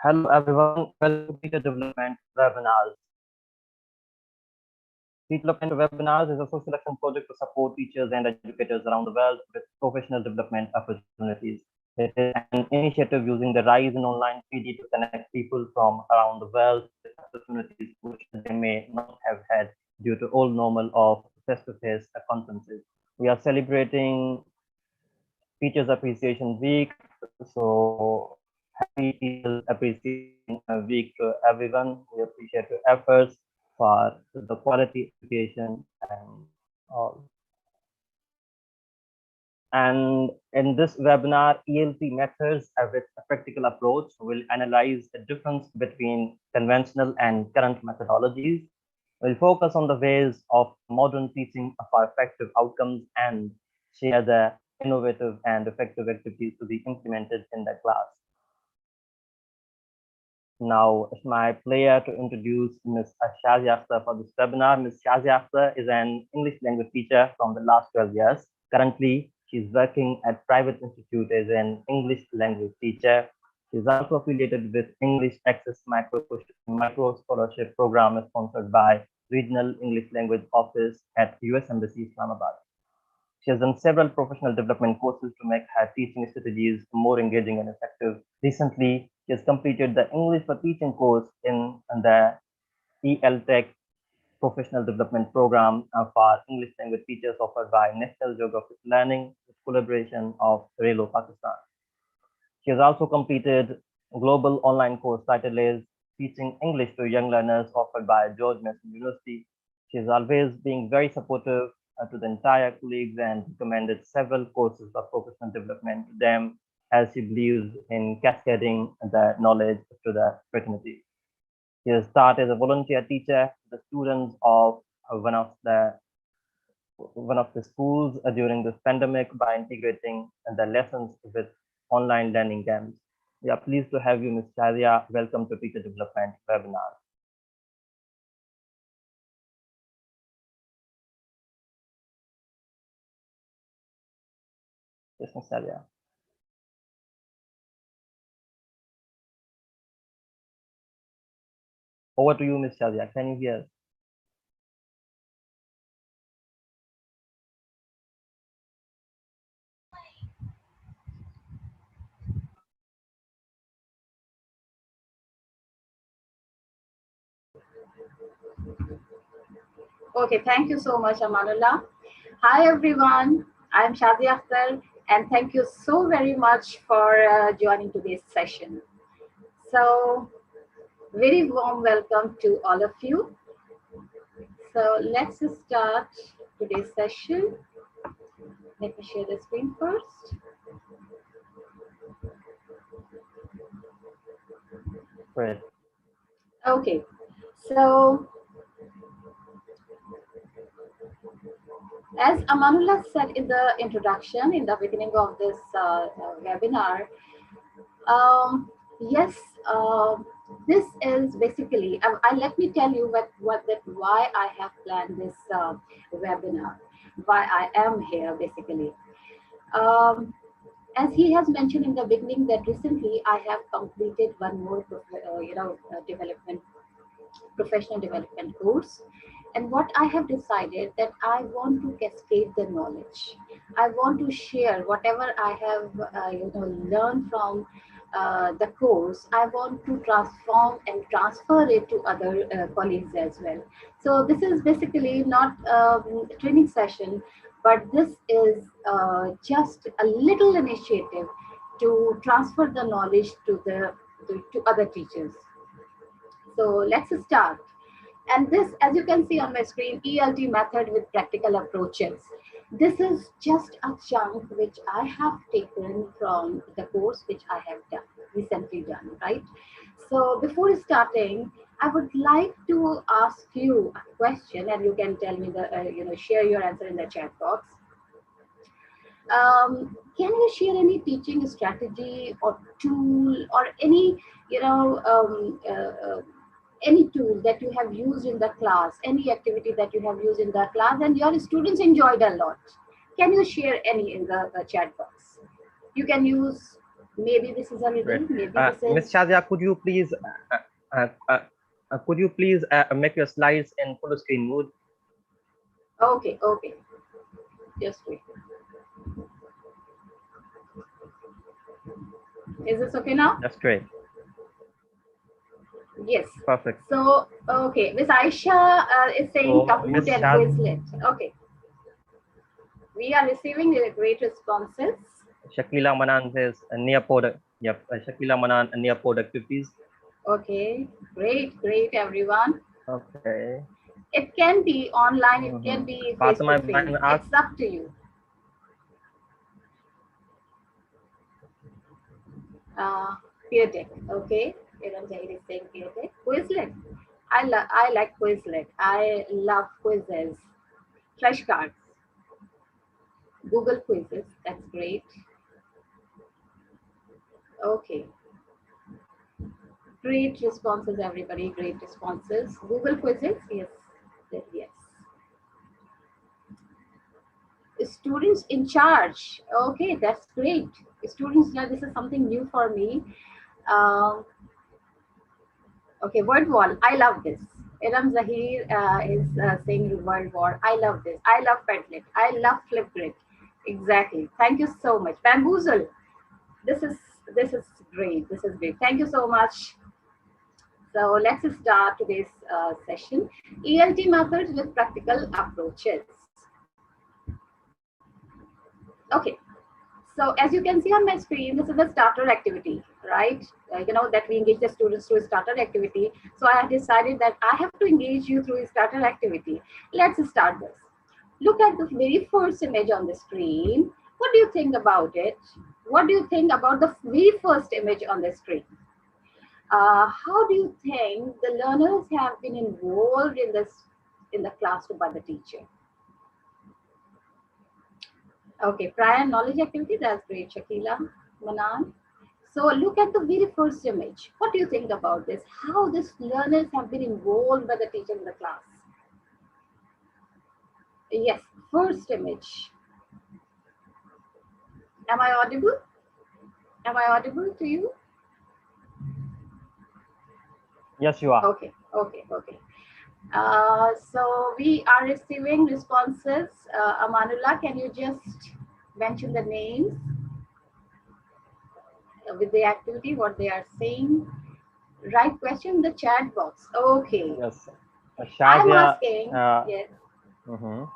Hello everyone, welcome to Teacher Development Webinars. Teacher Development Webinars is a social action project to support teachers and educators around the world with professional development opportunities. It is an initiative using the rise in online PD to connect people from around the world with opportunities which they may not have had due to old normal of face-to-face conferences. We are celebrating Teachers Appreciation Week, so happy Teachers Appreciation Week to everyone. We appreciate your efforts for the quality education and all. And in this webinar, ELT Methods with a practical approach will analyze the difference between conventional and current methodologies. We'll focus on the ways of modern teaching for effective outcomes and share the innovative and effective activities to be implemented in the class. Now, it's my pleasure to introduce Ms. Shazia Akhtar for this webinar. Ms. Shazia Akhtar is an English language teacher from the last 12 years. Currently, she's working at private institute as an English language teacher. She's also affiliated with English Access Micro Scholarship Program sponsored by Regional English Language Office at US Embassy, Islamabad. She has done several professional development courses to make her teaching strategies more engaging and effective. Recently, she has completed the English for Teaching course in the ELT Professional Development Program for English language teachers offered by National Geographic Learning with collaboration of Relo Pakistan. She has also completed a global online course titled as Teaching English to Young Learners offered by George Mason University. She has always been very supportive to the entire colleagues and recommended several courses of professional development to them as she believes in cascading the knowledge to the fraternity. She has started as a volunteer teacher to the students of one of the schools during this pandemic by integrating the lessons with online learning camps. We are pleased to have you, Ms. Shazia. Welcome to Teacher Development Webinar. Yes, Ms. Shazia. Over to you, Ms. Shazia. Can you hear us? Okay, thank you so much, Amanullah. Hi, everyone. I'm Shadi Akhtar, and thank you so very much for joining today's session. So, very warm welcome to all of you. So, let's start today's session. Let me share the screen first. Great. Okay, so as Amanullah said in the introduction, in the beginning of this webinar, yes, this is basically, let me tell you why I have planned this webinar, why I am here basically. As he has mentioned in the beginning that recently I have completed one more, professional development course. And what I have decided that I want to cascade the knowledge. I want to share whatever I have, learned from the course. I want to transform and transfer it to other colleagues as well. So this is basically not a training session, but this is just a little initiative to transfer the knowledge to other teachers. So let's start. And this, as you can see on my screen, ELT method with practical approaches. This is just a chunk which I have taken from the course which I have recently done, right? So before starting, I would like to ask you a question, and you can tell me share your answer in the chat box. Can you share any teaching strategy or tool or any, any tool that you have used in the class, any activity that you have used in the class and your students enjoyed a lot? Can you share any in the chat box? You can use Maybe this is a Great. riddle. Maybe this Miss is. Shazia, could you please make your slides in full screen mode? Okay, okay. Just wait. Is this okay now? That's great. Yes. Perfect. So, okay, Miss Aisha is saying So, Kahoot Miss and Shaz, Quizlet. Okay, we are receiving great responses. Shakila Manan says near product. Yep, Shakila Manan near productivities. Okay, great, great, everyone. Okay. It can be online, it can be face Fatima to Ibrahim face. asks, It's up to you. Peer tech. Okay, Iram Zahid is saying peer tech. Quizlet. I like Quizlet. I love quizzes. Flashcards. Google quizzes. That's great. Okay. Great responses, everybody. Great responses. Google quizzes. Yes. Yes. Students in charge. Okay, that's great. Students, yeah, this is something new for me. Um, okay, word wall. I love this. Iram Zahir is saying word wall. I love this. I love Padlet. I love Flipgrid. Exactly. Thank you so much. Bamboozle. This is this is great. This is great. Thank you so much. So let's start today's session. ELT methods with practical approaches. Okay. So as you can see on my screen, this is the starter activity, right? That we engage the students through a starter activity. So I have decided that I have to engage you through a starter activity. Let's start this. Look at the very first image on the screen. What do you think about it? What do you think about the very first image on the screen? How do you think the learners have been involved in the classroom by the teacher? Okay, prior knowledge activity, that's great, Shakila, Manan. So look at the very first image. What do you think about this? How these learners have been involved by the teacher in the class? Yes, first image. Am I audible? Am I audible to you? yes, you are. Okay, okay, okay. So we are receiving responses. Amanullah, can you just mention the names with the activity, what they are saying? Right question in the chat box. Okay. Yes. I'm Shazia, asking, yes. mhm.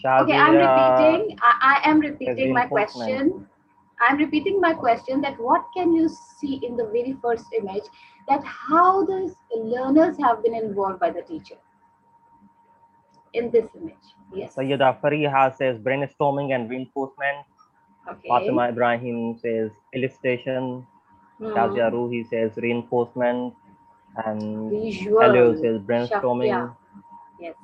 Okay, I'm Shazia repeating. I am says repeating my reinforcement. question. I'm repeating my question that what can you see in the very first image that how the learners have been involved by the teacher in this image? Yes. Sayyida Fariha says brainstorming and reinforcement. Okay. Fatima Ibrahim says illustration. Hmm. Shazia Ruhi says reinforcement. And Helio Visual. says Yeah. brainstorming. Yes.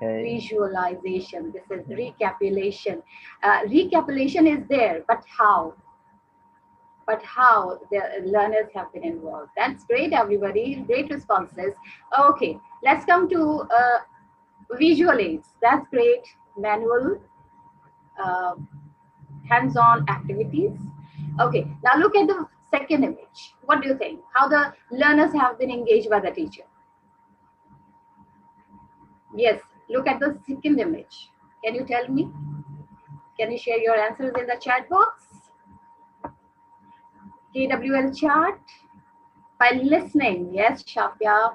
Okay. Visualization. This is recapitulation. Recapitulation is there, but how? But how the learners have been involved. That's great, everybody. Great responses. Okay, let's come to visual aids. That's great. Manual, uh, hands-on activities. Okay, now look at the second image. What do you think? How the learners have been engaged by the teacher? Yes, look at the second image. Can you tell me? Can you share your answers in the chat box? KWL chart. By listening, yes, Shafia.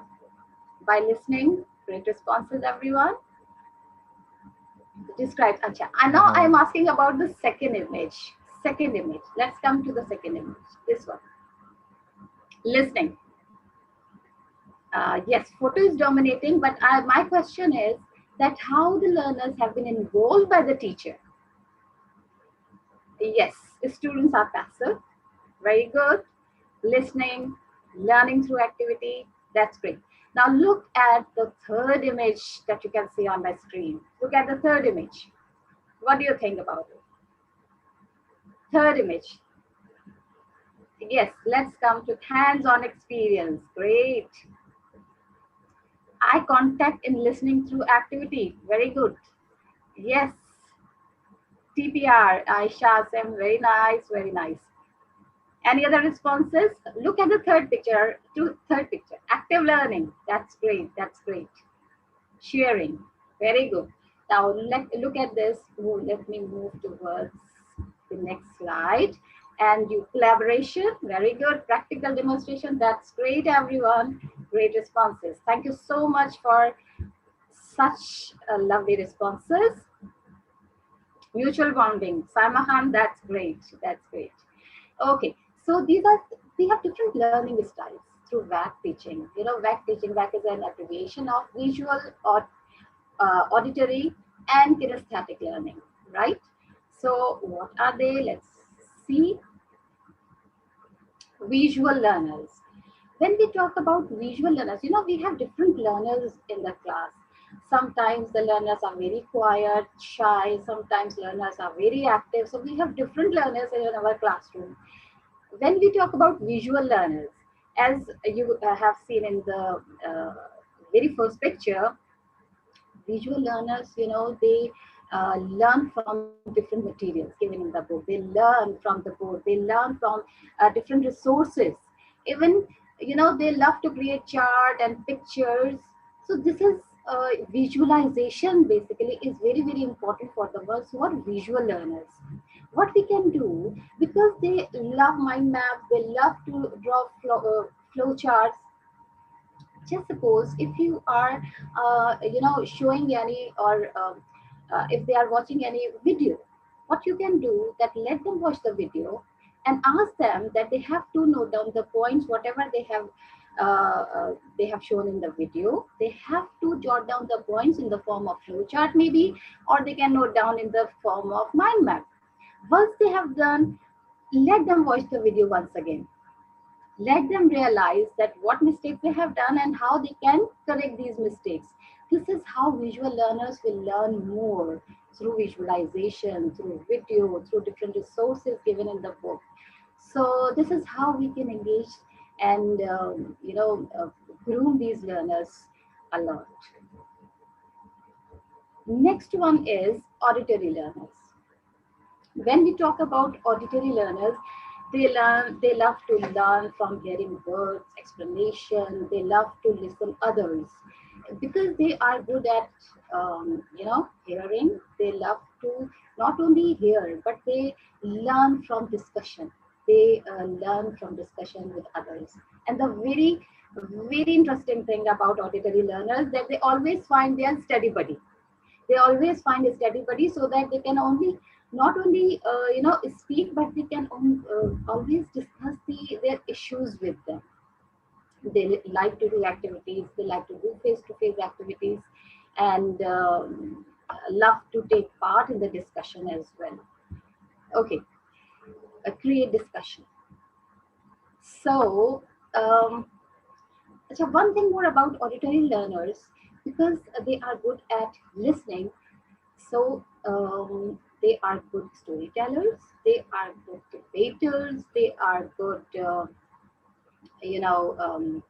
By listening, great responses, everyone. Describe. Acha. And now I'm asking about the second image. Second image. Let's come to the second image. This one. Listening. Yes, photo is dominating, but my question is that how the learners have been involved by the teacher. Yes, students are passive. Very good. Listening, learning through activity. That's great. Now look at the third image that you can see on my screen. Look at the third image. What do you think about it? Third image. Yes, let's come to hands-on experience. Great. Eye contact in listening through activity. Very good. Yes. TPR, Aisha, Sam, very nice, very nice. Any other responses? Look at the third picture, third picture. Active learning, that's great, that's great. Sharing, very good. Now look at this. Oh, let me move towards the next slide. And you collaboration, very good. Practical demonstration, that's great, everyone. Great responses. Thank you so much for such lovely responses. Mutual bonding, Samahan, that's great. That's great. Okay, so we have different learning styles through WAC teaching. You know, WAC teaching, WAC is an abbreviation of visual or auditory and kinesthetic learning, right? So what are they? Let's see. Visual learners. When we talk about visual learners, you know, we have different learners in the class. Sometimes the learners are very quiet, shy. Sometimes learners are very active. So we have different learners in our classroom. When we talk about visual learners, as you have seen in the very first picture, visual learners, you know, they learn from different materials given in the book. They learn from the board. They learn from different resources. Even, you know, they love to create chart and pictures. So this is visualization basically is very, very important for the ones who are visual learners. What we can do, because they love mind maps, they love to draw flow charts. Just suppose if you are you know, showing any or if they are watching any video, what you can do that, let them watch the video and ask them that they have to note down the points, whatever they have shown in the video. They have to jot down the points in the form of flowchart maybe, or they can note down in the form of mind map. Once they have done, let them watch the video once again. Let them realize that what mistakes they have done and how they can correct these mistakes. This is how visual learners will learn more, through visualization, through video, through different resources given in the book. So this is how we can engage and you know, groom these learners a lot. Next one is auditory learners. When we talk about auditory learners, they love to learn from hearing words, explanation. They love to listen others because they are good at you know, hearing. They love to not only hear, but they learn from discussion. They learn from discussion with others. And the very, very interesting thing about auditory learners, that they always find their study buddy. They always find a study buddy, so that they can only, not only you know, speak, but they can always discuss their issues with them. They like to do activities, they like to do face-to-face activities, and love to take part in the discussion as well. Okay, create discussion. So so one thing more about auditory learners, because they are good at listening. So they are good storytellers, they are good debaters, they are good, you know,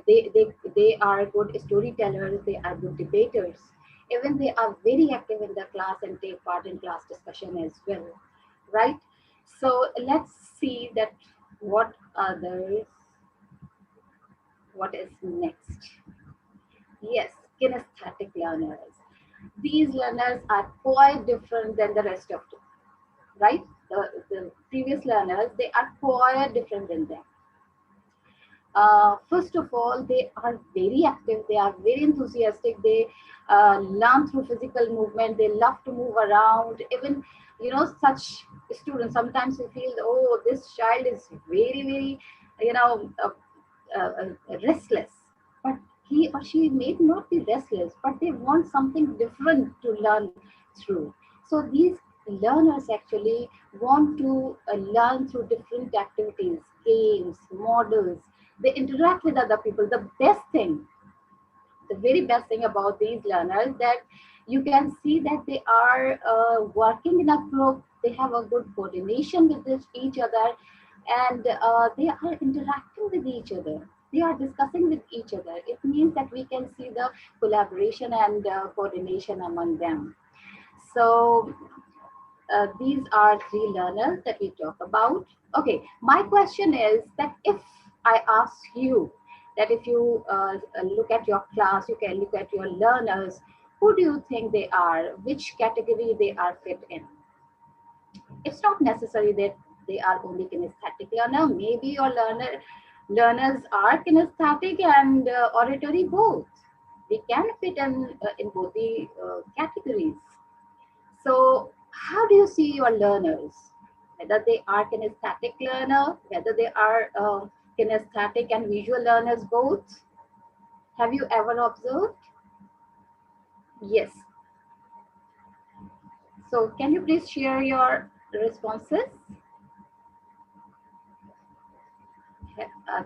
they are good storytellers, they are good debaters. Even they are very active in the class and take part in class discussion as well, right? So let's see that what others, what is next. Yes, kinesthetic learners. These learners are quite different than the rest of them, right? The previous learners, they are quite different than them. First of all, they are very active, they are very enthusiastic, they learn through physical movement, they love to move around. Even, you know, such students, sometimes you feel, oh, this child is very, very, you know, restless. But he or she may not be restless, but they want something different to learn through. So these learners actually want to learn through different activities, games, models. They interact with other people. The best thing, the very best thing about these learners, that you can see that they are working in a group. They have a good coordination with each other, and they are interacting with each other. They are discussing with each other. It means that we can see the collaboration and coordination among them. So These are three learners that we talk about. Okay, my question is that if I ask you that if you look at your class, you can look at your learners, who do you think they are? Which category they are fit in? It's not necessary that they are only kinesthetic learner. Maybe your learners are kinesthetic and auditory both. They can fit in both the categories. So how do you see your learners? Whether they are kinesthetic learner, whether they are kinesthetic and visual learners both. Have you ever observed? Yes. So can you please share your responses?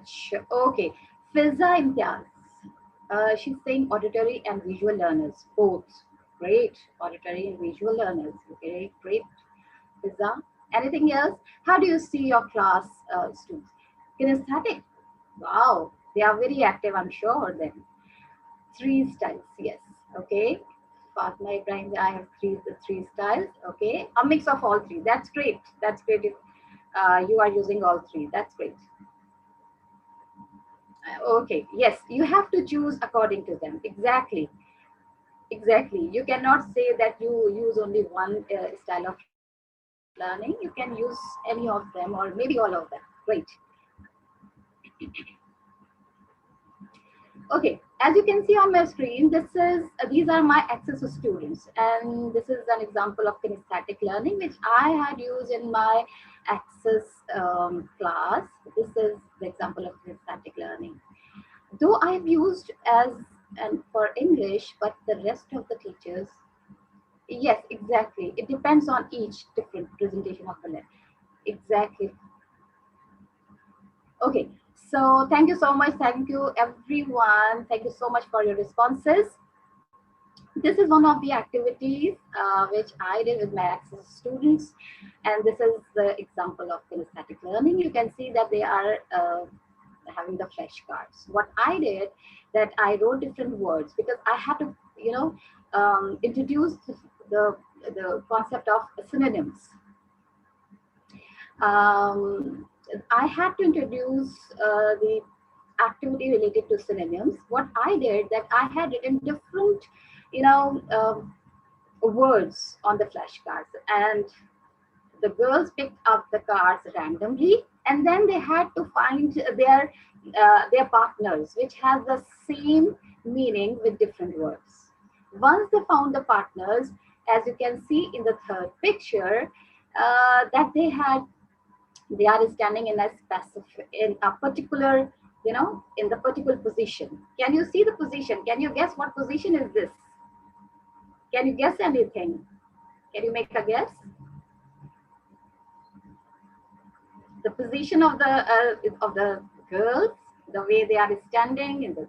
Sure. Okay. Fiza Imtiaz. She's saying auditory and visual learners, both. Great. Auditory and visual learners. Okay, great. Fiza. Anything else? How do you see your class students? Kinesthetic. Wow. They are very active, I'm sure then. Three styles. Yes. Okay. Fatma Ibrahim, I have three styles. Okay. A mix of all three. That's great. That's great if you are using all three. That's great. Okay, yes, you have to choose according to them. Exactly, exactly. You cannot say that you use only one style of learning. You can use any of them or maybe all of them. Great. Okay, as you can see on my screen, these are my access students, and this is an example of kinesthetic learning which I had used in my access class. This is the example of kinesthetic learning. Though I've used as and for English, but the rest of the teachers, yes, exactly. It depends on each different presentation of the letter. Exactly. Okay. So thank you so much. Thank you everyone. Thank you so much for your responses. This is one of the activities which I did with my access students, and this is the example of kinesthetic learning. You can see that they are having the flashcards. What I did that I wrote different words because I had to, introduce the the concept of synonyms. Um, I had to introduce the activity related to synonyms. What I did that I had written different, you know, words on the flashcards, and the girls picked up the cards randomly, and then they had to find their partners, which has the same meaning with different words. Once they found the partners, as you can see in the third picture, that they are standing in a specific, in a particular, in the particular position. Can you see the position? Can you guess what position is this? Can you guess anything? Can you make a guess? The position of the girls, the way they are standing in the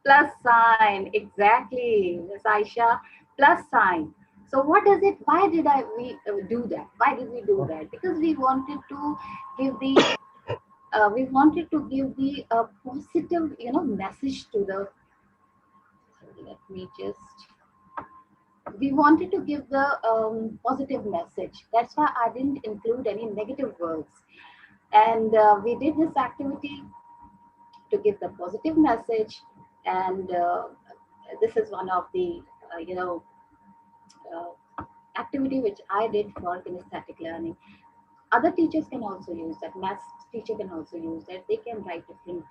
plus sign, exactly, Miss Aisha, plus sign. So what does it? Why did we do that? Why did we do that? Because we wanted to give the positive, message to the. Let me just. We wanted to give the positive message. That's why I didn't include any negative words. And we did this activity to give the positive message, and this is one of the activity which I did for kinesthetic learning. Other teachers can also use that. Math teacher can also use that. They can write different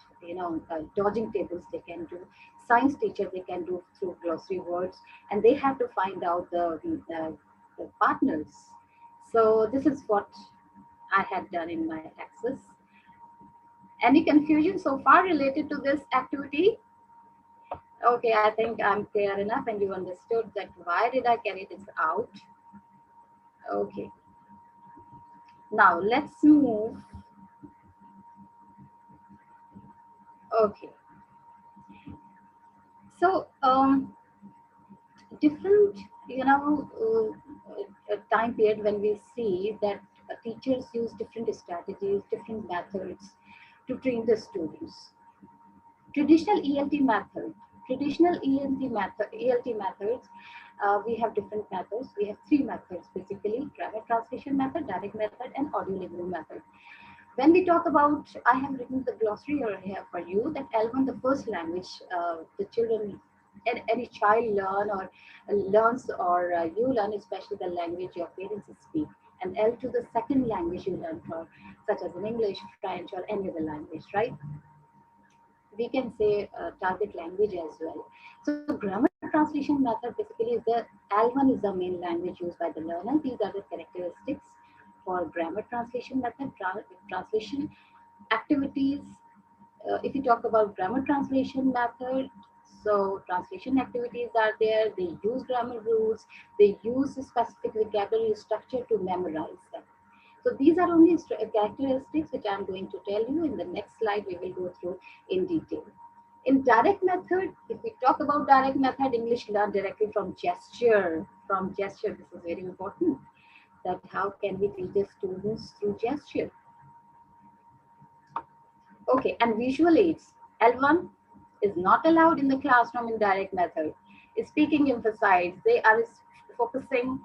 dodging tables. They can do. Science teacher, they can do through glossary words, and they have to find out the partners. So this is what I had done in my access. Any confusion so far related to this activity? Okay, I think I'm clear enough and you understood that why did I carry this out. Okay, now let's move. Okay, so different, time period when we see that teachers use different strategies, different methods to train the students. Traditional ELT method. traditional ELT methods, we have different methods. We have three methods basically: grammar translation method, direct method, and audiolingual method. When we talk about, I have written the glossary over here for you, that L1, the first language the children, any child learns, or you learn, especially the language your parents speak. And L2, the second language you learn for, such as in English, French, or any other language, right? We can say target language as well. So grammar translation method basically is the L1 is the main language used by the learner. These are the characteristics for grammar translation method. Translation activities. If you talk about grammar translation method, so translation activities are there. They use grammar rules. They use a specific vocabulary structure to memorize them. So these are only characteristics which I'm going to tell you. In the next slide, we will go through in detail. In direct method, if we talk about direct method, English learned directly from gesture. From gesture, this is very important. That how can we teach the students through gesture? Okay, and visual aids. L1 is not allowed in the classroom in direct method. Speaking emphasized, they are focusing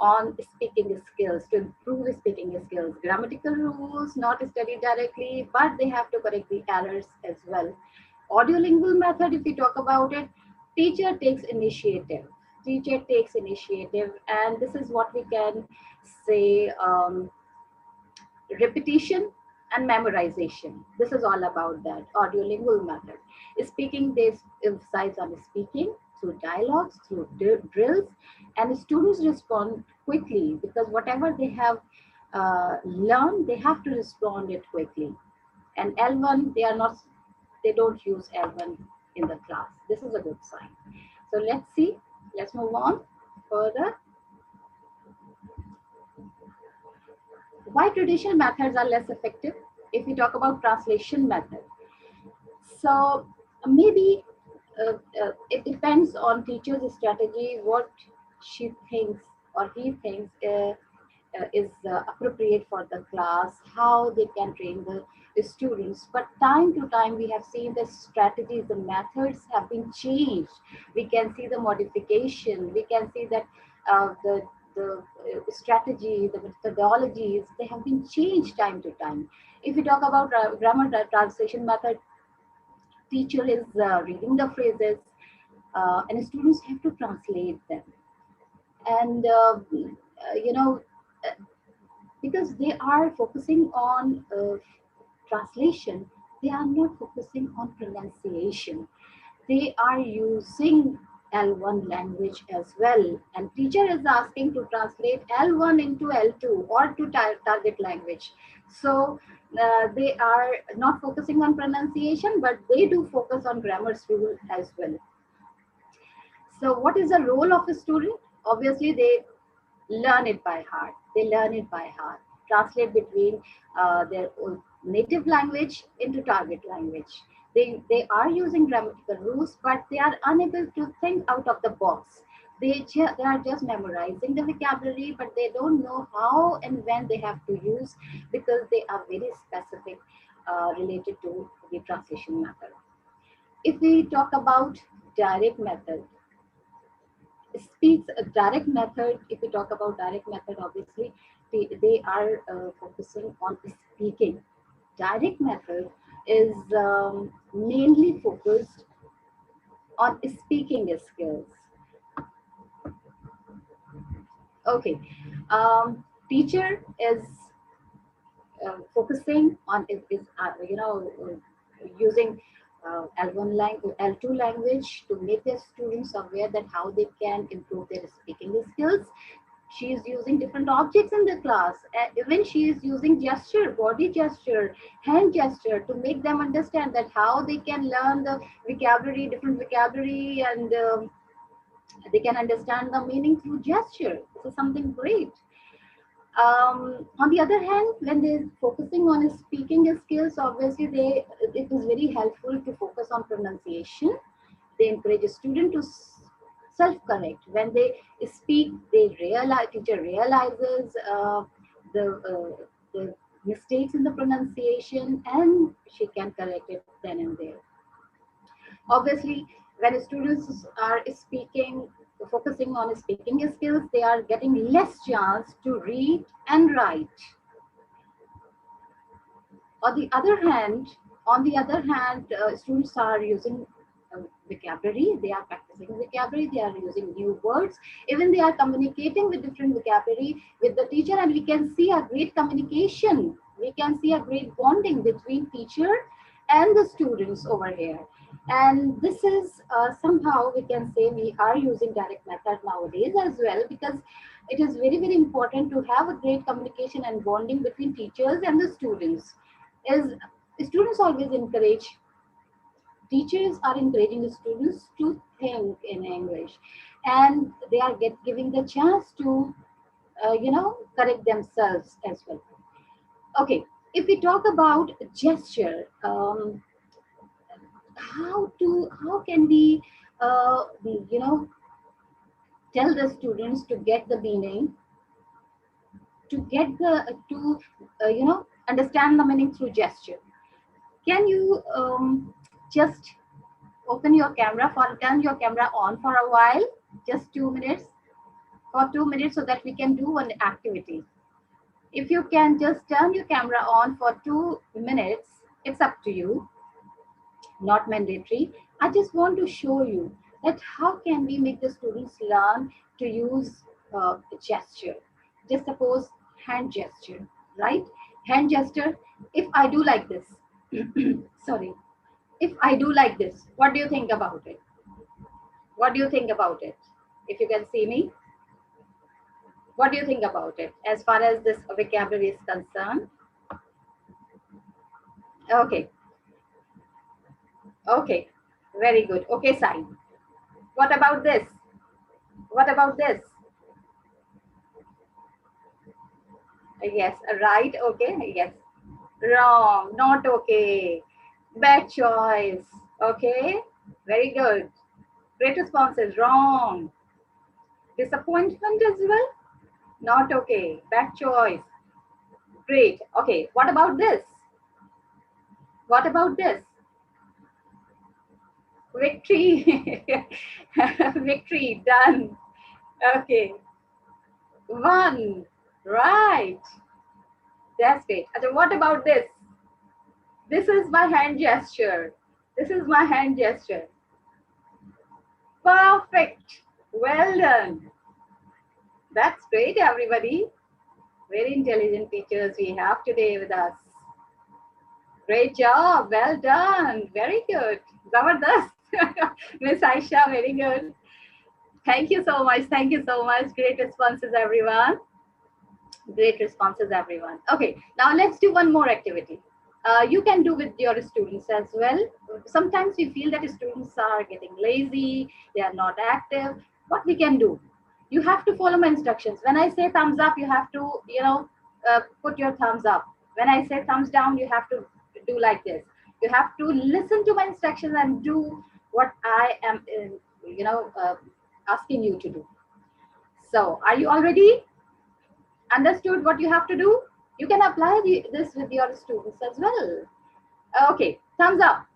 on speaking skills to improve speaking skills. Grammatical rules not studied directly, but they have to correct the errors as well. Audiolingual method, if we talk about it, teacher takes initiative. Teacher takes initiative, and this is what we can say. Repetition and memorization. This is all about that audiolingual method. Speaking, they emphasize on speaking through dialogues, through drills, and students respond quickly because whatever they have learned, they have to respond it quickly. And L1, they don't use L1 in the class. This is a good sign. So let's see. Let's move on further. Why traditional methods are less effective? If we talk about translation method, so maybe it depends on teacher's strategy, what she thinks or he thinks is appropriate for the class, how they can train the students. But time to time, we have seen the strategies, the methods have been changed. We can see the modification. We can see that the strategy, the methodologies, they have been changed time to time. If we talk about grammar translation method, teacher is reading the phrases and students have to translate them. And, you know, uh, because they are focusing on translation, they are not focusing on pronunciation. They are using L1 language as well. And teacher is asking to translate L1 into L2 or to target language. So they are not focusing on pronunciation, but they do focus on grammar rule as well. So what is the role of a student? Obviously, they learn it by heart. They learn it by heart. Translate between their own native language into target language. They are using grammatical rules, but they are unable to think out of the box. They are just memorizing the vocabulary, but they don't know how and when they have to use because they are very specific related to the translation method. If we talk about direct method, speaks a direct method. If we talk about direct method, obviously they are focusing on speaking. Direct method is mainly focused on speaking skills. Okay, teacher is focusing on is using L1 language, L2 language to make their students aware that how they can improve their speaking skills. She is using different objects in the class. Even she is using gesture, body gesture, hand gesture to make them understand that how they can learn the vocabulary, different vocabulary, and they can understand the meaning through gesture. This is something great. On the other hand, when they're focusing on speaking skills, obviously it is very helpful to focus on pronunciation. They encourage a student to self-correct. When they speak, teacher realizes the mistakes in the pronunciation, and she can correct it then and there. Obviously, When students are speaking, focusing on speaking skills, they are getting less chance to read and write. On the other hand, students are using vocabulary. They are practicing vocabulary. They are using new words. Even they are communicating with different vocabulary with the teacher, and we can see a great communication. We can see a great bonding between teacher and the students over here. And this is somehow we can say we are using direct method nowadays as well, because it is very, very important to have a great communication and bonding between teachers and the students. Is students always encourage, teachers are encouraging the students to think in English, and they are giving the chance to correct themselves as well. Okay, if we talk about gesture, how can we tell the students to get the meaning, to get the to understand the meaning through gesture? Can you just open your camera, for turn your camera on for a while, just 2 minutes, for 2 minutes, so that we can do one activity. If you can just turn your camera on for 2 minutes, it's up to you, not mandatory. I just want to show you that how can we make the students learn to use gesture. Just suppose hand gesture, right? Hand gesture. If I do like this, sorry, if I do like this, what do you think about it? What do you think about it? If you can see me, what do you think about it as far as this vocabulary is concerned? Okay, okay, very good. Okay, sign. What about this? What about this? Yes, right, okay, yes. Wrong, not okay. Bad choice. Okay, very good. Great responses. Wrong. Disappointment as well? Not okay. Bad choice. Great. Okay, what about this? What about this? Victory. Victory. Done. Okay. One. Right. That's great. And what about this? This is my hand gesture. This is my hand gesture. Perfect. Well done. That's great, everybody. Very intelligent teachers we have today with us. Great job. Well done. Very good. Zabardast. Miss Aisha, very good. Thank you so much. Thank you so much. Great responses, everyone. Great responses, everyone. Okay, now let's do one more activity. You can do with your students as well. Sometimes we feel that students are getting lazy, they are not active. What we can do? You have to follow my instructions. When I say thumbs up, you have to, put your thumbs up. When I say thumbs down, you have to do like this. You have to listen to my instructions and do what I am, asking you to do. So, are you all ready? Understood what you have to do? You can apply this with your students as well. Okay, thumbs up,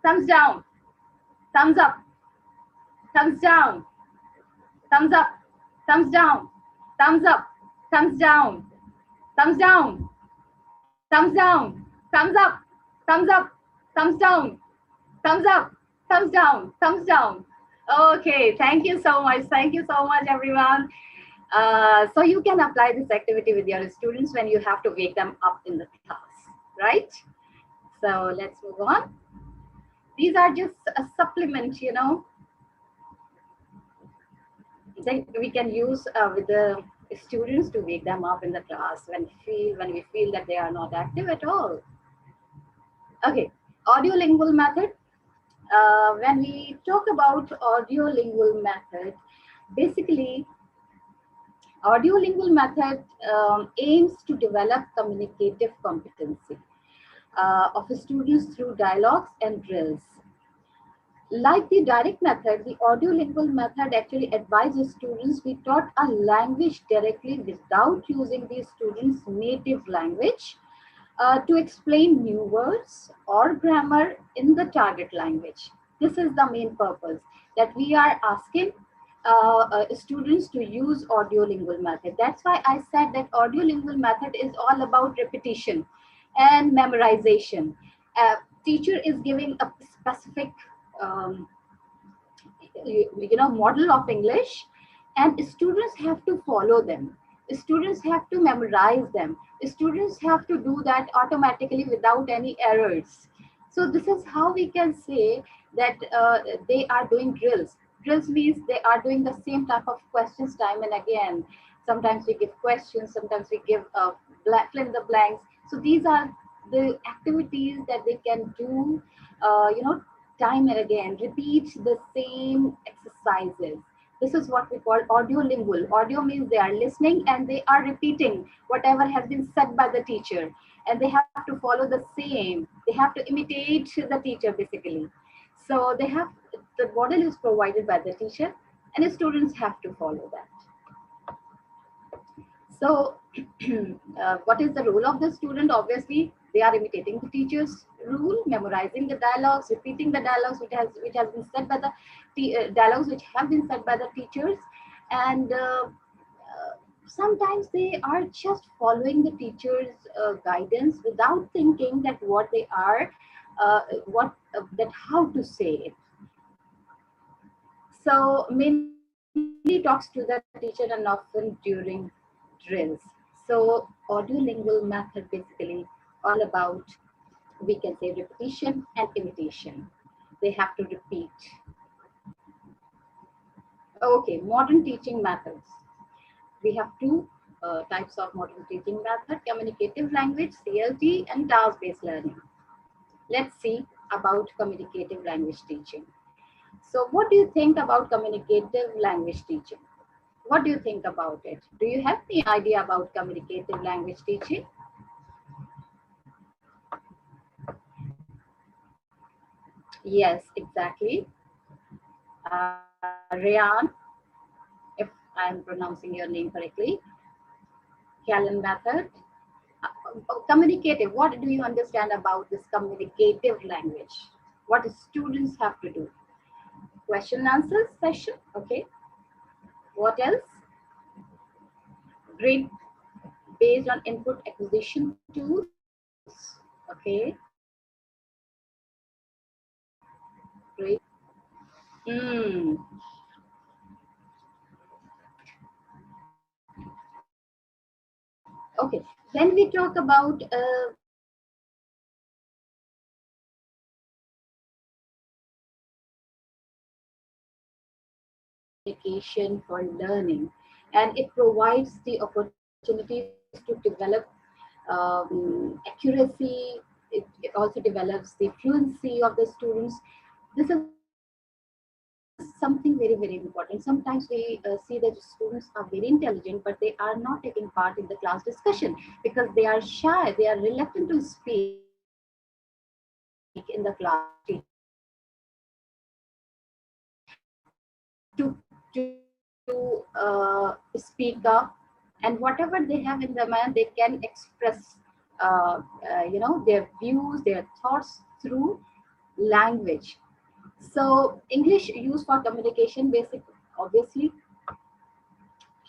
thumbs down, thumbs up, thumbs down, thumbs up, thumbs down, thumbs up, thumbs down, thumbs down, thumbs down, thumbs up, thumbs up, thumbs down, thumbs up, thumbs down, thumbs down. Okay, thank you so much. Thank you so much, everyone. So you can apply this activity with your students when you have to wake them up in the class, right? So let's move on. These are just a supplement, that we can use with the students to wake them up in the class when we feel that they are not active at all. Okay, audiolingual method. When we talk about audiolingual method, basically audiolingual method aims to develop communicative competency of students through dialogues and drills. Like the direct method, the audiolingual method actually advises students be taught a language directly without using the students' native language to explain new words or grammar in the target language. This is the main purpose, that we are asking students to use audiolingual method. That's why I said that audiolingual method is all about repetition and memorization. Teacher is giving a specific um, model of English, and students have to follow them, students have to memorize them, students have to do that automatically without any errors. So this is how we can say that they are doing drills. Drills means they are doing the same type of questions time and again. Sometimes we give questions, sometimes we give fill in the blanks. So these are the activities that they can do, time and again, repeat the same exercises. This is what we call audiolingual. Audio means they are listening and they are repeating whatever has been said by the teacher, and they have to follow the same. They have to imitate the teacher basically. So they have, the model is provided by the teacher, and the students have to follow that. So, what is the role of the student? Obviously, they are imitating the teacher's rule, memorizing the dialogues, repeating the dialogues which has been said by the dialogues which have been said by the teachers, and sometimes they are just following the teacher's guidance without thinking that what they are, what that how to say it. So mainly talks to the teacher and often during drills. So audiolingual method basically all about, we can say, repetition and imitation. They have to repeat. Okay, modern teaching methods. We have two types of modern teaching method: communicative language, CLT, and task-based learning. Let's see about communicative language teaching. So what do you think about communicative language teaching? What do you think about it? Do you have any idea about communicative language teaching? Yes, exactly. Rayan, if I'm pronouncing your name correctly, Callan method. Communicative, what do you understand about this communicative language? What students have to do? Question and answer session, okay. What else? Grade based on input acquisition tools, okay. Great. Okay, when we talk about communication for learning, and it provides the opportunities to develop accuracy. It also develops the fluency of the students. This is something very, very important. Sometimes we see that students are very intelligent, but they are not taking part in the class discussion because they are shy, they are reluctant to speak in the class. To speak up, and whatever they have in their mind, they can express their views, their thoughts through language. So English used for communication basic, obviously,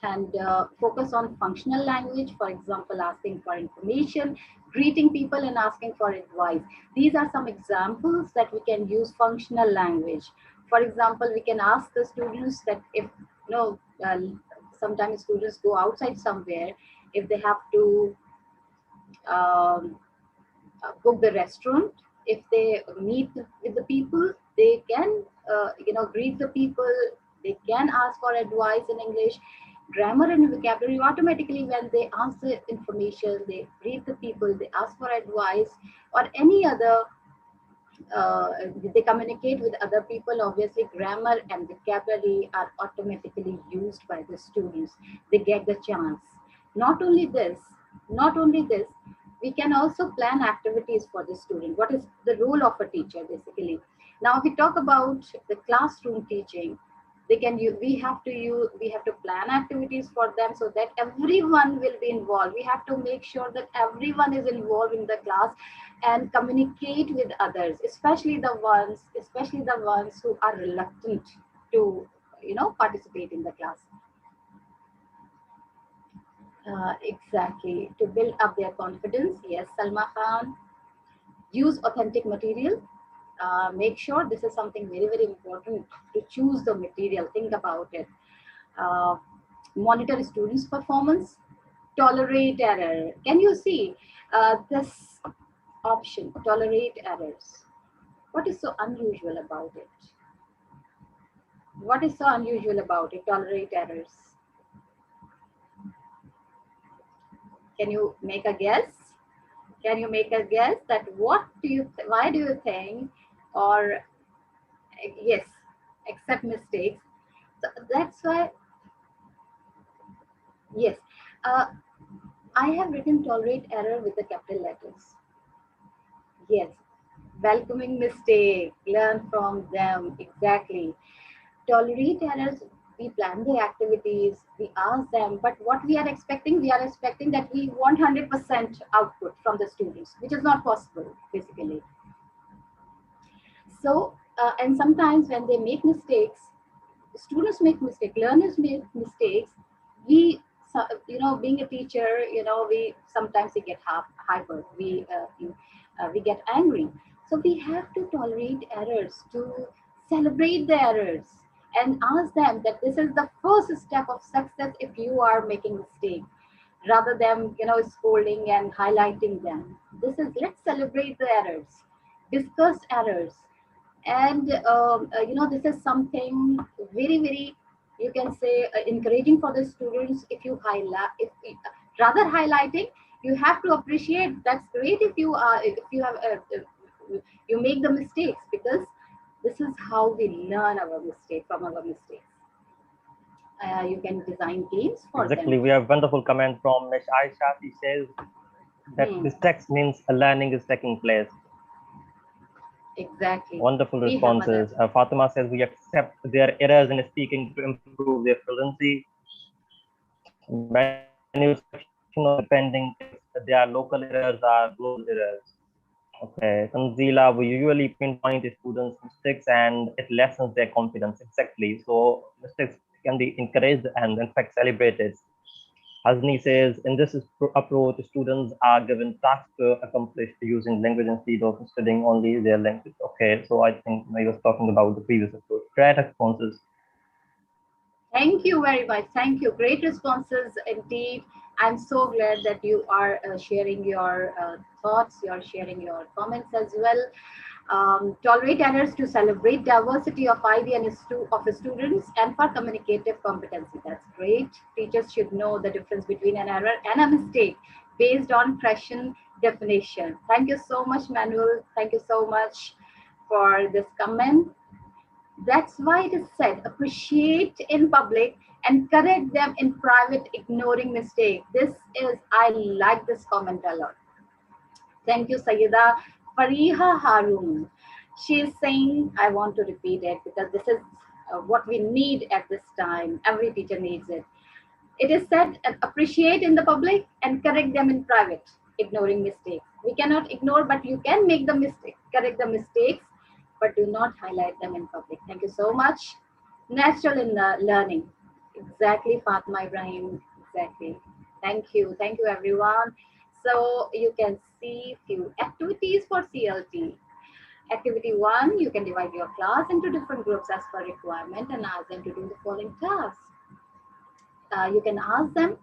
and focus on functional language, for example, asking for information, greeting people, and asking for advice. These are some examples that we can use functional language. For example, we can ask the students that if, sometimes students go outside somewhere, if they have to um, book the restaurant, if they meet with the people, they can greet the people, they can ask for advice in English. Grammar and vocabulary, automatically when they answer information, they greet the people, they ask for advice, or any other, they communicate with other people. Obviously grammar and vocabulary are automatically used by the students, they get the chance. Not only this not only this, we can also plan activities for the student. What is the role of a teacher basically? Now we talk about the classroom teaching. They can use, we have to plan activities for them so that everyone will be involved. We have to make sure that everyone is involved in the class and communicate with others, especially the ones who are reluctant to participate in the class. Exactly, to build up their confidence. Yes, Salma Khan. Use authentic material. Make sure, this is something very, very important, to choose the material. Think about it. uh, Monitor students' performance. Tolerate error. Can you see this option, tolerate errors? What is so unusual about it? What is so unusual about it? Tolerate errors. Can you make a guess? Can you make a guess that why do you think, or yes, accept mistakes? So that's why, yes, uh, I have written tolerate error with the capital letters. Yes, welcoming mistake, learn from them. Exactly. Tolerate errors. We plan the activities, we ask them, but what we are expecting that we want 100% output from the students, which is not possible, basically. So, and sometimes when they make mistakes, students make mistakes, learners make mistakes. We, being a teacher, we sometimes we get hyper, we get angry. So we have to tolerate errors, to celebrate the errors, and ask them that this is the first step of success if you are making mistake, rather than scolding and highlighting them. This is, let's celebrate the errors, discuss errors. And this is something very, very, you can say, encouraging for the students. If you highlight, if rather highlighting, you have to appreciate. That's great if you are, if you have you make the mistakes, because this is how we learn our mistake, from our mistakes. You can design games for them. Exactly. We have wonderful comment from Miss Aisha. She says that Hmm, mistakes means a learning is taking place. exactly. Wonderful We have other. responses. Fatima says we accept their errors in speaking to improve their fluency. Many satisfaction of depending if their local errors are global errors. Okay, Tanzila, we usually pinpoint students' mistakes and it lessens their confidence. Exactly. So mistakes can be encouraged and in fact celebrated. Hasni says, in this approach, students are given tasks to accomplish using language instead of studying only their language. Okay, so I think I was talking about the previous approach. Great responses. Thank you very much. Thank you. Great responses indeed. I'm so glad that you are sharing your thoughts, you're sharing your comments as well. Tolerate errors to celebrate diversity of idea and of students, and for communicative competency. That's great. Teachers should know the difference between an error and a mistake based on question definition. Thank you so much, Manuel. Thank you so much for this comment. That's why it is said, appreciate in public and correct them in private, ignoring mistake. This is, I like this comment a lot. Thank you, Sayyida Fariha Harun. She is saying, I want to repeat it because this is what we need at this time. Every teacher needs it. It is said, appreciate in the public and correct them in private, ignoring mistakes. We cannot ignore, but you can make the mistake, correct the mistakes, but do not highlight them in public. Thank you so much. Natural in learning. Exactly, Fatma Ibrahim. Exactly. Thank you. Thank you, everyone. So you can see few activities for CLT. Activity 1, you can divide your class into different groups as per requirement and ask them to do the following tasks. You can ask them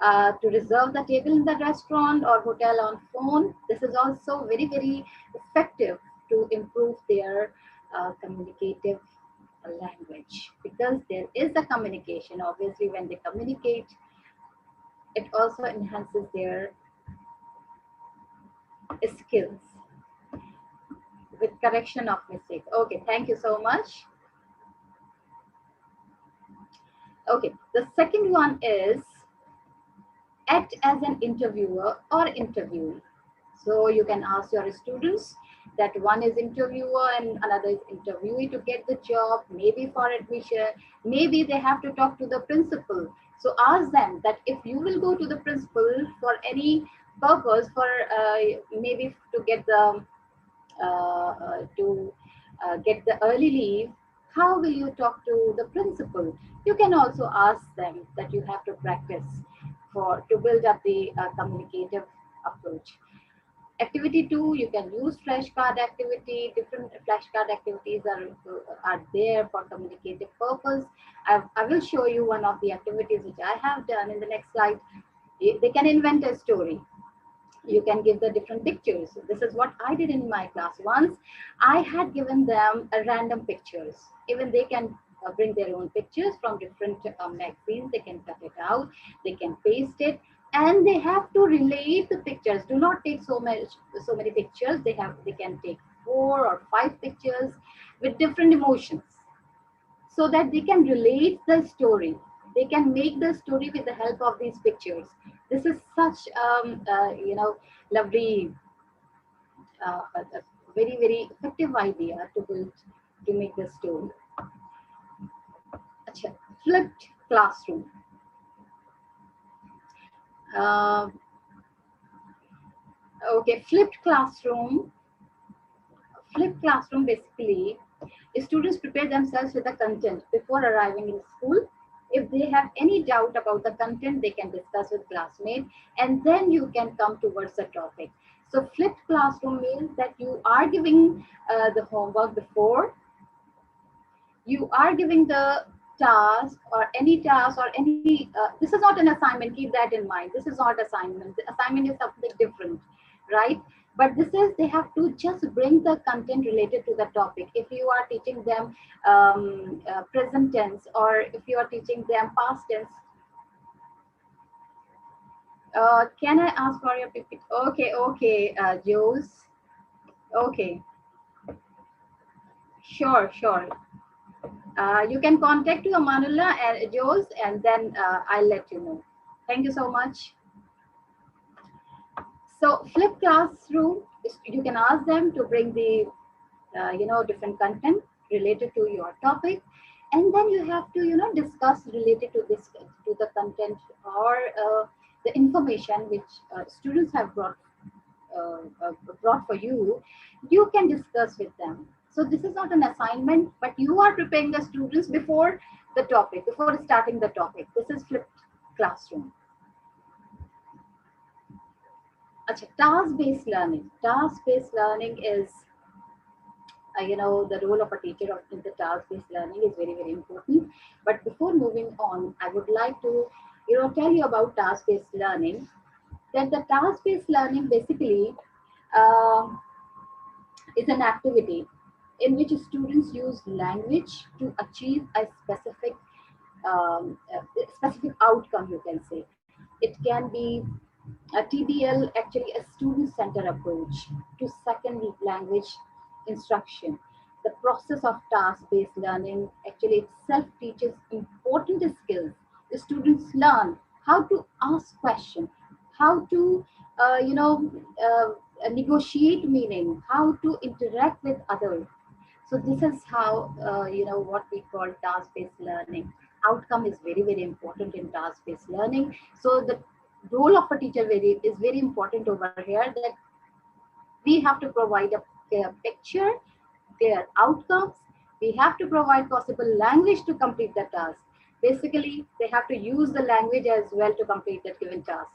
to reserve the table in the restaurant or hotel on phone. This is also very, very effective to improve their communicative language, because there is a communication. Obviously, when they communicate, it also enhances their skills with correction of mistakes. Okay, thank you so much. Okay, the second one is act as an interviewer or interviewee. So you can ask your students that one is interviewer and another is interviewee to get the job, maybe for admission, maybe they have to talk to the principal. So ask them that if you will go to the principal for any purpose, for maybe to get the get the early leave, how will you talk to the principal? You can also ask them that you have to practice for to build up the communicative approach. Activity 2, you can use flashcard activity. Different flashcard activities are there for communicative purpose. I will show you one of the activities which I have done in the next slide. They can invent a story. You can give the different pictures. This is what I did in my class. Once I had given them a random pictures. Even they can bring their own pictures from different magazines. They can cut it out, they can paste it, and they have to relate the pictures. Do not take so many pictures. They can take 4 or 5 pictures with different emotions, so that they can relate the story. They can make the story with the help of these pictures. This is such lovely, a very very effective idea to build to make the story. Achha, flipped classroom. Uh, okay, flipped classroom. Flipped classroom basically, students prepare themselves with the content before arriving in school. If they have any doubt about the content, they can discuss with classmates, and then you can come towards the topic. So flipped classroom means that you are giving the homework before, you are giving the task or any this is not an assignment, keep that in mind. This is not assignment. The assignment is something different, right? But this is, they have to just bring the content related to the topic. If you are teaching them present tense, or if you are teaching them past tense, can I ask for your PPT? Okay, Jose. Okay, sure. You can contact your Manula and Jose, and then I'll let you know. Thank you so much. So flip classroom, you can ask them to bring the different content related to your topic, and then you have to discuss related to this, to the content, or the information which students have brought for you. You can discuss with them. So this is not an assignment, but you are preparing the students before the topic, before starting the topic. This is flipped classroom. Achha, task-based learning. Task-based learning is, the role of a teacher in the task-based learning is very, very important. But before moving on, I would like to, tell you about task-based learning. That the task-based learning basically uh, is an activity in which students use language to achieve a specific outcome, you can say. It can be a TBL, actually a student-centered approach to second language instruction. The process of task-based learning actually itself teaches important skills. The students learn how to ask questions, how to, negotiate meaning, how to interact with others. So this is how, what we call task-based learning. Outcome is very, very important in task-based learning. So the role of a teacher is very important over here, that we have to provide a clear picture, clear outcomes. We have to provide possible language to complete the task. Basically, they have to use the language as well to complete that given task.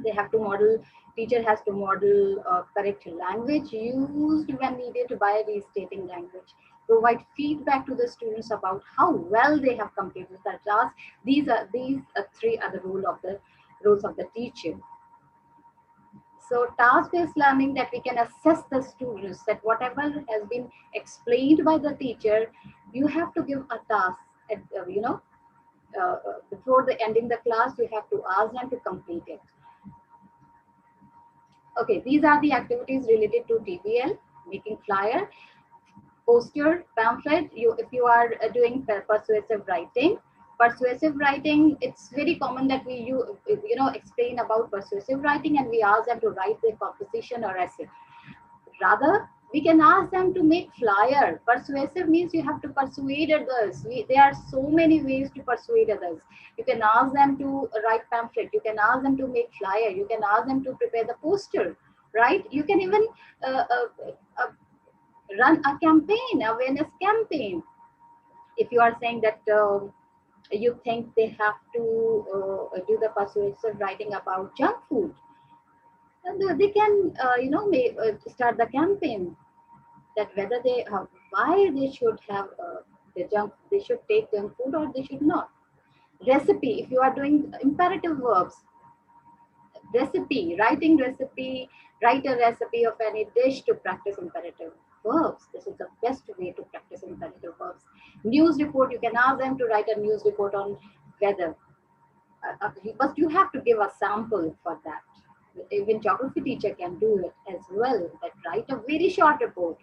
They have to model, teacher has to model correct language used when needed by restating language. Provide feedback to the students about how well they have completed the task. These three are the roles of the teacher. So task-based learning, that we can assess the students, that whatever has been explained by the teacher, you have to give a task. At, before the ending the class, you have to ask them to complete it. Okay, these are the activities related to TBL: making flyer, poster, pamphlet. If you are doing persuasive writing, Persuasive writing, it's very common that you explain about persuasive writing and we ask them to write their composition or essay. Rather, we can ask them to make flyer. Persuasive means you have to persuade others. There are so many ways to persuade others. You can ask them to write pamphlet. You can ask them to make flyer. You can ask them to prepare the poster, right? You can even uh, uh, uh, run a campaign, awareness campaign. If you are saying that you think they have to do the persuasive writing about junk food, and they can, start the campaign that whether why they should have they should take junk food or they should not. Recipe, if you are doing imperative verbs, writing recipe, write a recipe of any dish to practice imperative verbs. This is the best way to practice imperative verbs. News report, you can ask them to write a news report on weather. But you have to give a sample for that. Even geography teacher can do it as well. That write a very short report,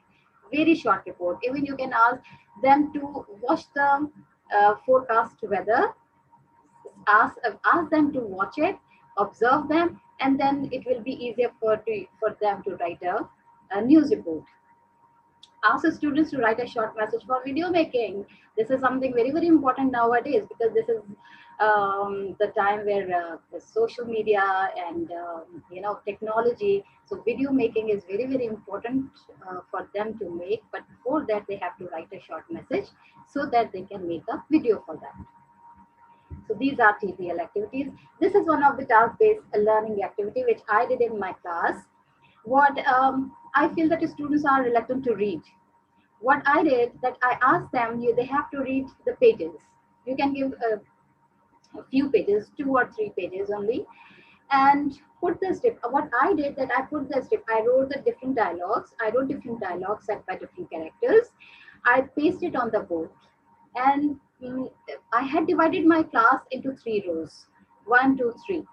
very short report. Even you can ask them to watch the forecast weather. Ask them to watch it, observe them, and then it will be easier for them to write a news report. Ask the students to write a short message for video making. This is something very, very important nowadays because this is the time where the social media and technology. So video making is very, very important for them to make. But before that, they have to write a short message so that they can make a video for that. So these are TPL activities. This is one of the task-based learning activity which I did in my class. What I feel that the students are reluctant to read. What I did that I asked them, they have to read the pages. You can give a few pages, 2 or 3 pages only, and put the script. What I did that I put the script. I wrote the different dialogues. I wrote different dialogues set by different characters. I pasted on the board, and I had divided my class into 3 rows, 1, 2, 3.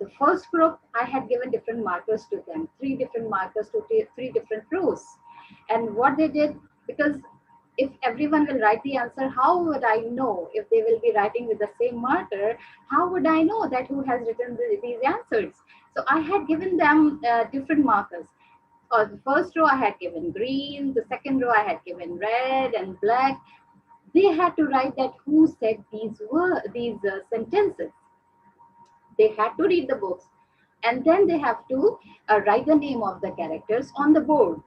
The first group, I had given different markers to them, 3 different markers to 3 different rows. And what they did, because if everyone will write the answer, how would I know if they will be writing with the same marker? How would I know that who has written these answers? So I had given them different markers. The first row I had given green, the second row I had given red and black. They had to write that who said these sentences. They had to read the books, and then they have to write the name of the characters on the board.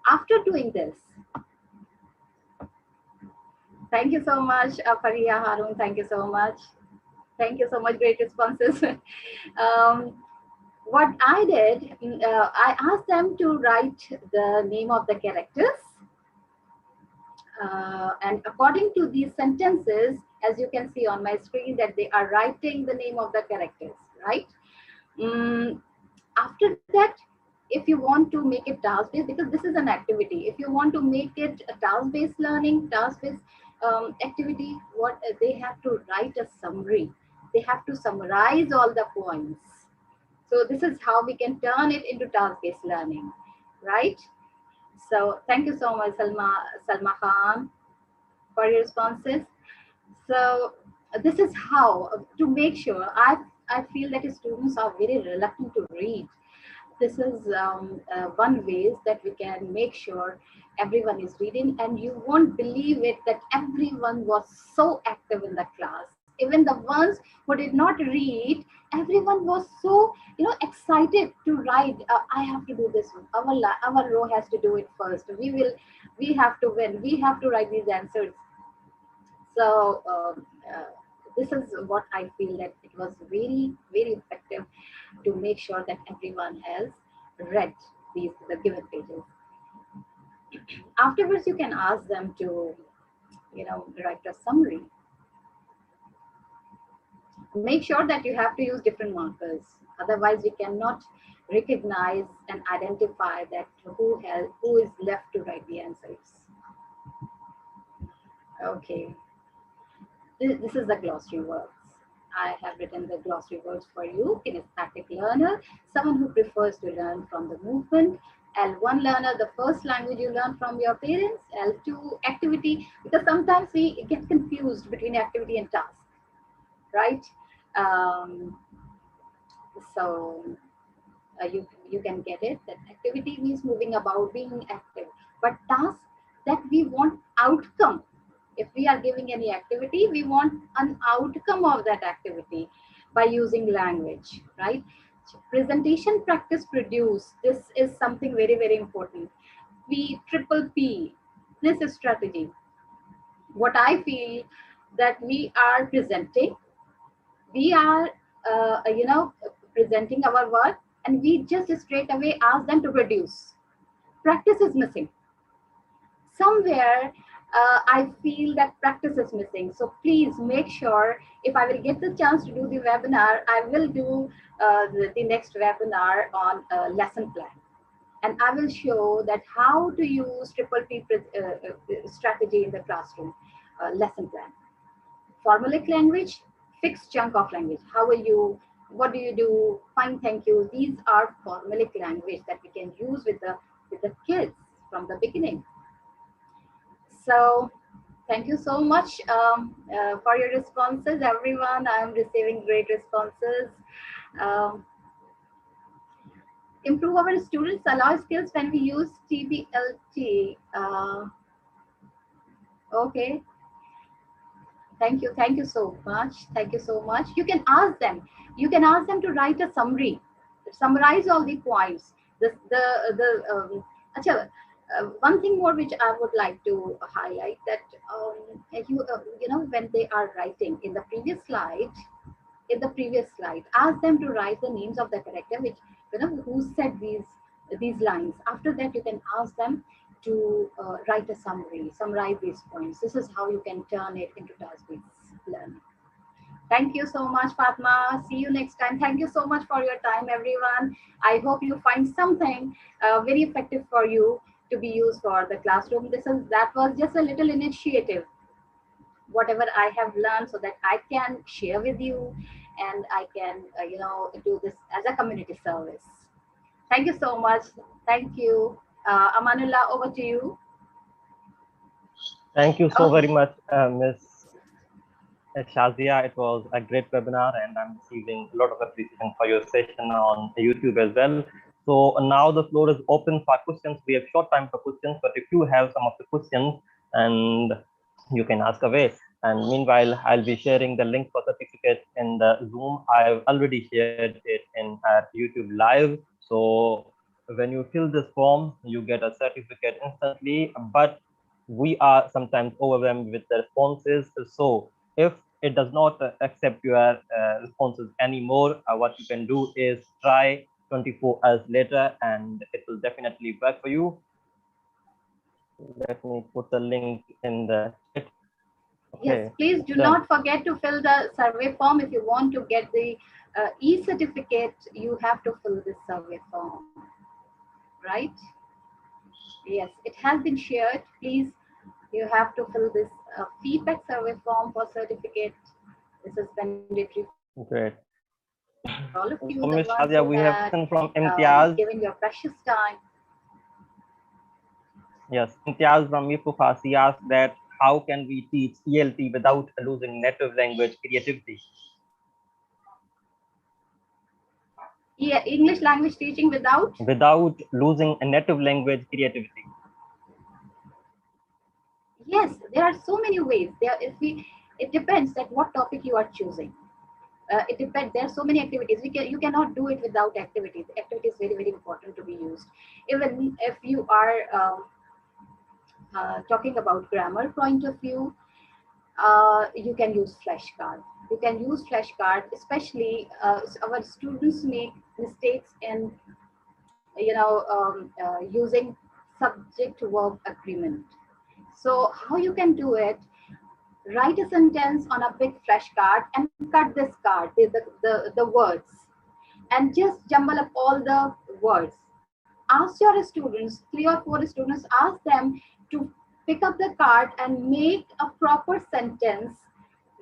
After doing this, thank you so much, Faria Harun. Thank you so much. Thank you so much. Great responses. What I did, I asked them to write the name of the characters. And according to these sentences, as you can see on my screen, that they are writing the name of the characters, right? After that, if you want to make it task-based, because this is an activity, if you want to make it a task-based learning, task-based activity, what they have to write a summary. They have to summarize all the points. So this is how we can turn it into task-based learning, right? So thank you so much, Salma Khan, for your responses. So this is how to make sure. I feel that students are very reluctant to read. This is one ways that we can make sure everyone is reading, and you won't believe it that everyone was so active in the class. Even the ones who did not read, everyone was so excited to write. I have to do this one. Our row has to do it first. We have to win. We have to write these answers. So this is what I feel that it was very, very effective to make sure that everyone has read the given pages. Afterwards, you can ask them to, write a summary. Make sure that you have to use different markers. Otherwise, we cannot recognize and identify that who is left to write the answers. Okay. This is the glossary words. I have written the glossary words for you. Kinesthetic learner, someone who prefers to learn from the movement. L1 learner, the first language you learn from your parents. L2 activity, because sometimes we get confused between activity and task, right? Um, so you can get it that activity means moving about, being active, but task, that we want outcome. If we are giving any activity, we want an outcome of that activity by using language, right? Presentation practice produce, this is something very very important. We triple P, this is strategy. What I feel, that we are presenting, we are presenting our work, and we just straight away ask them to produce. Practice is missing somewhere. I feel that practice is missing, so please make sure, if I will get the chance to do the webinar, I will do the next webinar on lesson plan, and I will show that how to use triple P strategy in the classroom. Lesson plan, formalic language, fixed chunk of language. How are you? What do you do? Fine, thank you. These are formalic language that we can use with the kids from the beginning. So thank you so much for your responses, everyone. I'm receiving great responses. Um, Improve our students allow skills when we use TBLT. Okay. Thank you so much. Thank you so much. You can ask them to write a summary, summarize all the points. Acha, one thing more which I would like to highlight, that when they are writing in the previous slide, ask them to write the names of the character, which who said these lines. After that, you can ask them to write a summary, summarize these points. This is how you can turn it into task-based learning. Thank you so much, Fatma. See you next time. Thank you so much for your time, everyone. I hope you find something very effective for you to be used for the classroom. That was just a little initiative, whatever I have learned, so that I can share with you, and I can do this as a community service. Thank you so much. Thank you. Amanullah, over to you. Thank you so very Okay. much, Ms. Shazia. It was a great webinar, and I'm receiving a lot of appreciation for your session on YouTube as well. So now the floor is open for questions. We have short time for questions, but if you have some of the questions, and you can ask away. And meanwhile, I'll be sharing the link for certificate in the Zoom. I've already shared it in our YouTube live. So when you fill this form, you get a certificate instantly, but we are sometimes overwhelmed with the responses. So if it does not accept your responses anymore, what you can do is try 24 hours later, and it will definitely work for you. Let me put the link in the chat. Okay. Yes, please do not forget to fill the survey form. If you want to get the e-certificate, you have to fill this survey form, right? Yes, it has been shared. Please, you have to fill this feedback survey form for certificate. This is mandatory for all of you, Great. the ones So, who Ms. had Shazia, we have question from Imtiaz. given your precious time. Yes, Imtiaz from Mifufasi asked that how can we teach ELT without losing native language creativity? Yeah, English language teaching without? Without losing a native language creativity. Yes, there are so many ways. It depends that what topic you are choosing. It depends. There are so many activities. You cannot do it without activities. Activity is very very important to be used. Even if you are talking about grammar point of view, you can use flashcard. You can use flashcard, especially our students make mistakes in using subject verb agreement. So how you can do it? Write a sentence on a big flashcard and cut this card, the words, and just jumble up all the words. Ask your students, 3 or 4 students, ask them to pick up the card and make a proper sentence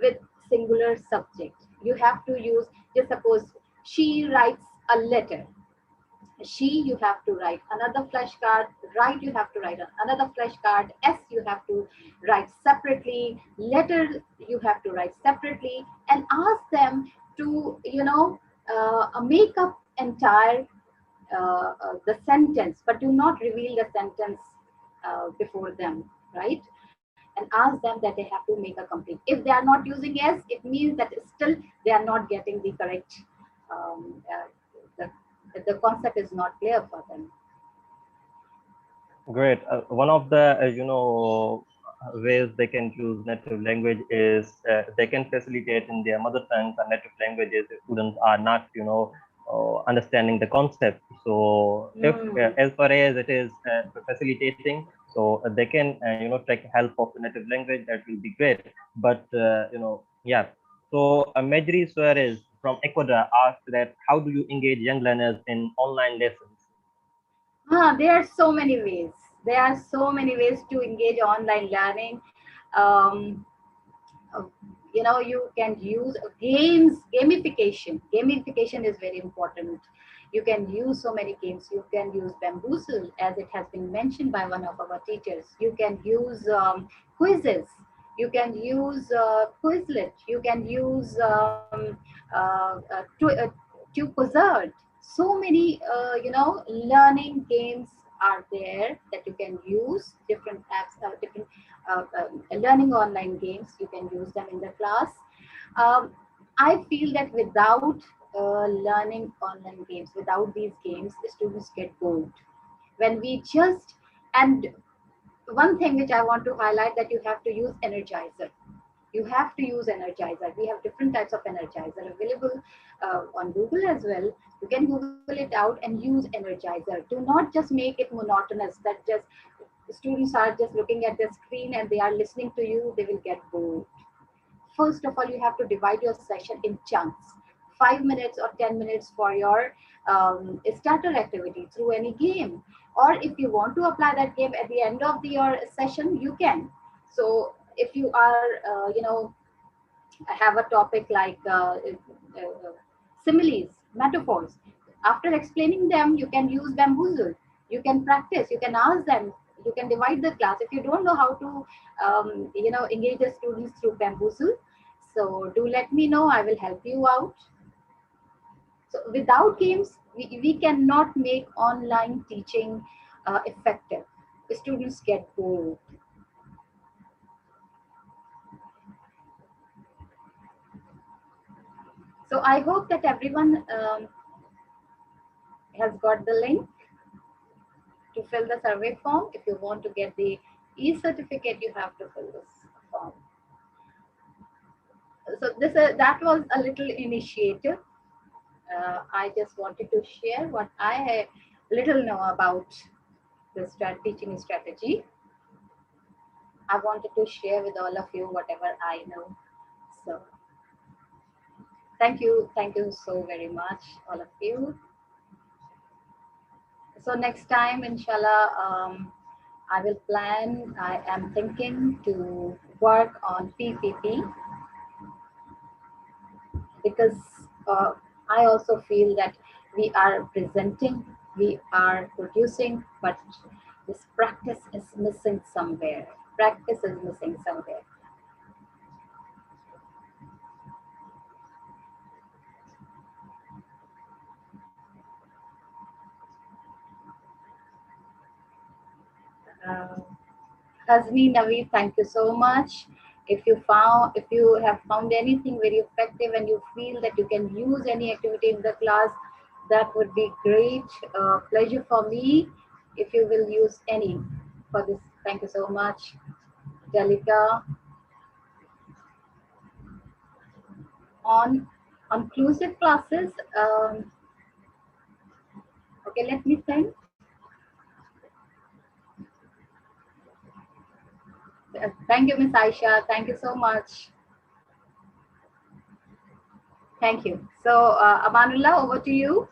with singular subject. You have to use, just suppose she writes a letter. She, you have to write another flashcard. Right, you have to write another flashcard. S, you have to write separately. Letter, you have to write separately, and ask them to, make up entire the sentence, but do not reveal the sentence before them, right? And ask them that they have to make a complete. If they are not using S, it means that still they are not getting the correct, um, uh, the, the concept is not clear for them. Great. One of the ways they can use native language is they can facilitate in their mother tongue or native languages if students are not understanding the concept. So if Mm. as far as it is facilitating, so they can take help of the native language. That will be great. But yeah. So Majri Suarez from Ecuador asked that how do you engage young learners in online lessons? There are so many ways. There are so many ways to engage online learning. Um, uh, you can use games. Gamification is very important. You can use so many games. You can use bamboozle, as it has been mentioned by one of our teachers. You can use quizzes. You can use quizlet. You can use to Quizard. So many learning games are there that you can use. Different apps, different learning online games, you can use them in the class. um, I feel that without learning online games, without these games, the students get bored. When we just, and one thing which I want to highlight, that you have to use energizer. You have to use energizer. We have different types of energizer available on Google as well. You can Google it out and use energizer. Do not just make it monotonous, that just students are just looking at the screen and they are listening to you, they will get bored. First of all, you have to divide your session in chunks. 5 minutes or 10 minutes for your starter activity through any game. Or if you want to apply that game at the end of your session, you can. So if you are, have a topic like similes, metaphors. After explaining them, you can use bamboozle. You can practice. You can ask them. You can divide the class. If you don't know how to, engage the students through bamboozle, so do let me know. I will help you out. So without games, we cannot make online teaching effective. The students get bored. So I hope that everyone has got the link to fill the survey form. If you want to get the e-certificate, you have to fill this form. So that was a little initiative. I just wanted to share what I little know about the teaching strategy. I wanted to share with all of you whatever I know. So thank you so very much, all of you. So next time, inshallah, I will plan. I am thinking to work on PPP, because I also feel that we are presenting, we are producing, but this practice is missing somewhere. Practice is missing somewhere. Uh, Hazmi, Naveed, thank you so much. If you have found anything very effective and you feel that you can use any activity in the class, that would be great. Pleasure for me if you will use any for this. Thank you so much, Jalika. On inclusive classes, okay, let me think. Thank you, Miss Aisha. Thank you so much. Thank you. So, Amanullah, over to you.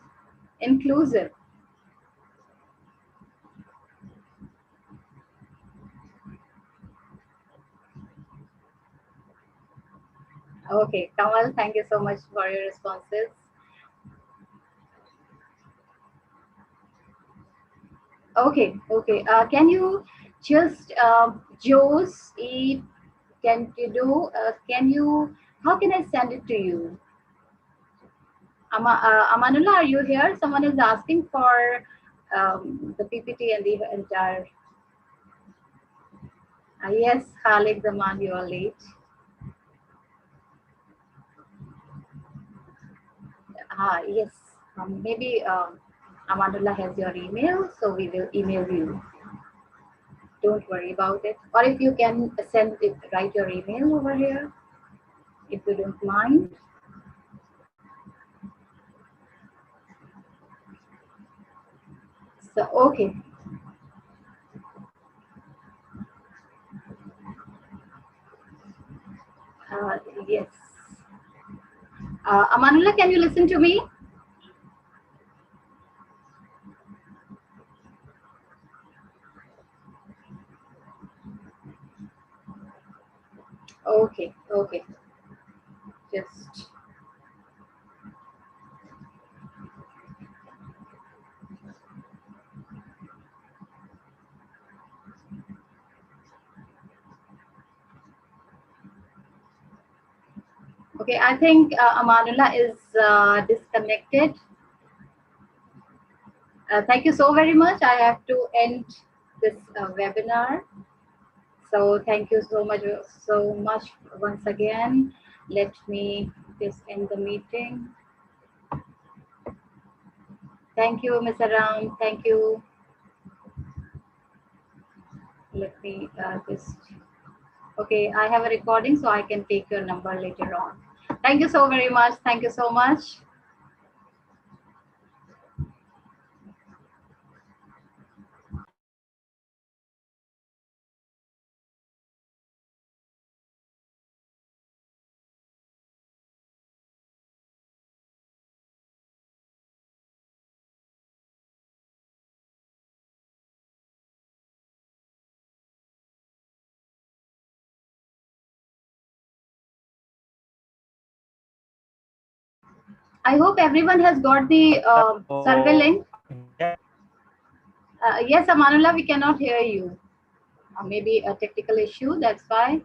Inclusive. Okay, Kamal, thank you so much for your responses. Okay, okay. Can you just, Joe's, can you do, can you, how can I send it to you? Amanullah, are you here? Someone is asking for the PPT and the entire. Yes, Khalid Zaman, you are late. Yes, maybe Amanullah has your email, so we will email you. Don't worry about it. Or if you can send it, write your email over here, if you don't mind. So, okay. Yes. Amanullah, can you listen to me? Okay, okay. Just. Okay, I think Amanullah is disconnected. Thank you so very much. I have to end this webinar. So thank you so much once again. Let me just end the meeting. Thank you, Mr. Ram. Thank you. Let me just. Okay, I have a recording, so I can take your number later on. Thank you so very much. Thank you so much. I hope everyone has got the survey link. Yes, Amanullah, we cannot hear you. Maybe a technical issue, that's why.